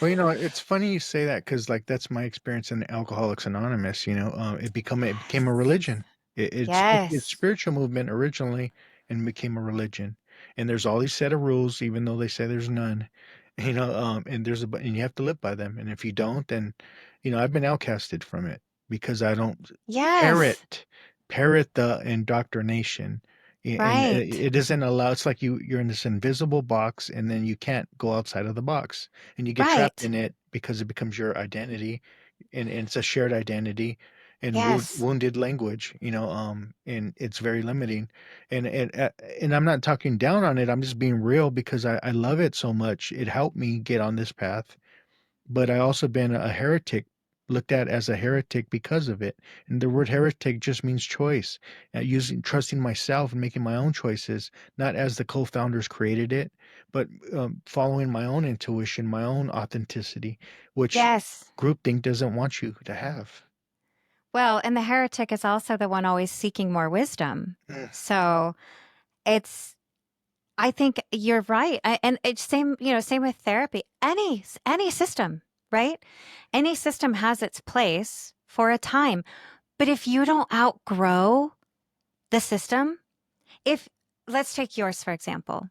Well, it's funny you say that because, like, that's my experience in Alcoholics Anonymous. It became a Yes. religion. It's Yes. spiritual movement originally, and became a religion. And there's all these set of rules, even though they say there's none. And and you have to live by them. And if you don't, then, I've been outcasted from it because I don't Yes. parrot parrot the indoctrination. And Right. it doesn't allow. It's like you're in this invisible box, and then you can't go outside of the box, and you get trapped Right. in it because it becomes your identity, and it's a shared identity and Yes. wounded language, and it's very limiting. And I'm not talking down on it. I'm just being real because I love it so much. It helped me get on this path, but I also been a heretic, looked at as a heretic because of it. And the word heretic just means choice, trusting myself and making my own choices, not as the co-founders created it, but following my own intuition, my own authenticity, which Yes. groupthink doesn't want you to have. Well, and the heretic is also the one always seeking more wisdom. Mm. So it's, I think you're right. And it's same, same with therapy. Any system, right? Any system has its place for a time. But if you don't outgrow the system, if let's take yours for example.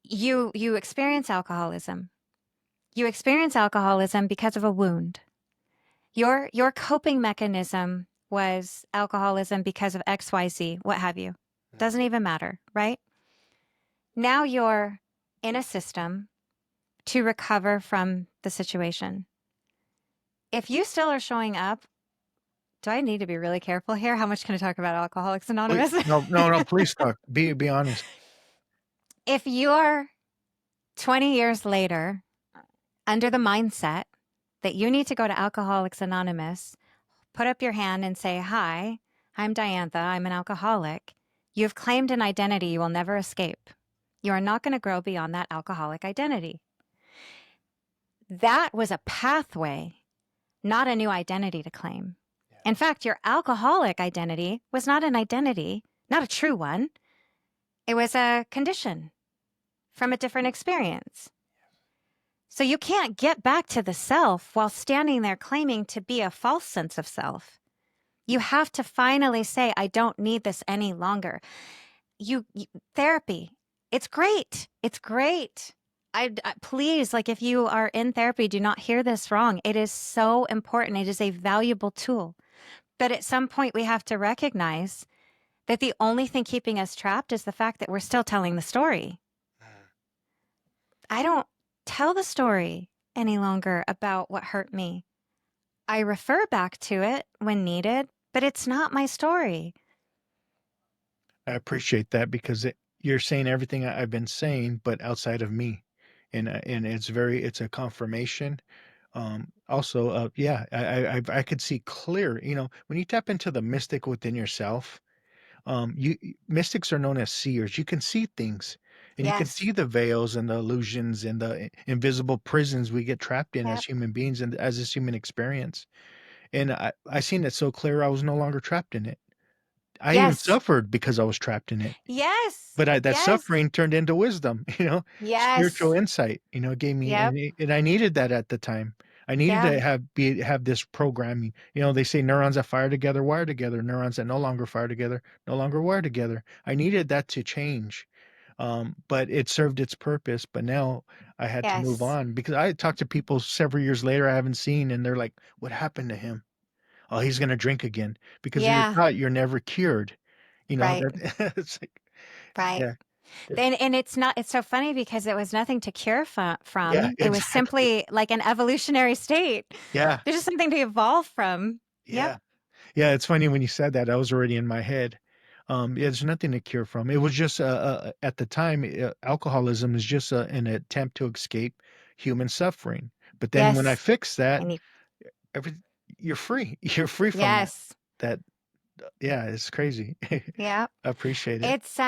You experience alcoholism. You experience alcoholism because of a wound. Your coping mechanism was alcoholism because of XYZ, what have you. Doesn't even matter, right? Now you're in a system to recover from the situation. If you still are showing up, do I need to be really careful here? How much can I talk about Alcoholics Anonymous? No, no, no, please talk. Be honest. If you're 20 years later under the mindset that you need to go to Alcoholics Anonymous, put up your hand and say, "Hi, I'm Diantha. I'm an alcoholic." You've claimed an identity you will never escape. You are not going to grow beyond that alcoholic identity. That was a pathway, not a new identity to claim. In fact, your alcoholic identity was not an identity, not a true one. It was a condition from a different experience. So you can't get back to the self while standing there claiming to be a false sense of self. You have to finally say, I don't need this any longer. Therapy, it's great. It's great. Please, like if you are in therapy, do not hear this wrong. It is so important. It is a valuable tool. But at some point, we have to recognize that the only thing keeping us trapped is the fact that we're still telling the story. I don't tell the story any longer about what hurt me. I refer back to it when needed, but it's not my story. I appreciate that because you're saying everything I've been saying, but outside of me, and it's a confirmation. Also, yeah, I could see clear. When you tap into the mystic within yourself, mystics are known as seers. You can see things, and you can Yes. see the veils and the illusions and the invisible prisons we get trapped in as Yep. human beings and as this human experience. And I seen it so clear, I was no longer trapped in it. I even Yes. suffered because I was trapped in it. Yes. But that Yes. suffering turned into wisdom, spiritual Yes. insight, gave me, Yep. and I needed that at the time. I needed Yeah. to have this programming. They say neurons that fire together wire together. Neurons that no longer fire together no longer wire together. I needed that to change. But it served its purpose. But now I had to move Yes. on because I talked to people several years later I haven't seen, and they're like, "What happened to him? Oh, he's gonna drink again," because you're Yeah. taught you're never cured. Right. That it's like, Right. yeah. And it's so funny because it was nothing to cure Yeah, from. It was exactly. simply like an evolutionary state. Yeah, There's just something to evolve from. Yep. yeah. Yeah, it's funny when you said that, I was already in my head. Yeah, there's nothing to cure from. It was just, at the time, alcoholism is just an attempt to escape human suffering. But then when I Yes. fix that, And you, every you're free. You're free from that. yes. That, yeah, it's crazy. I Yep. appreciate it. It's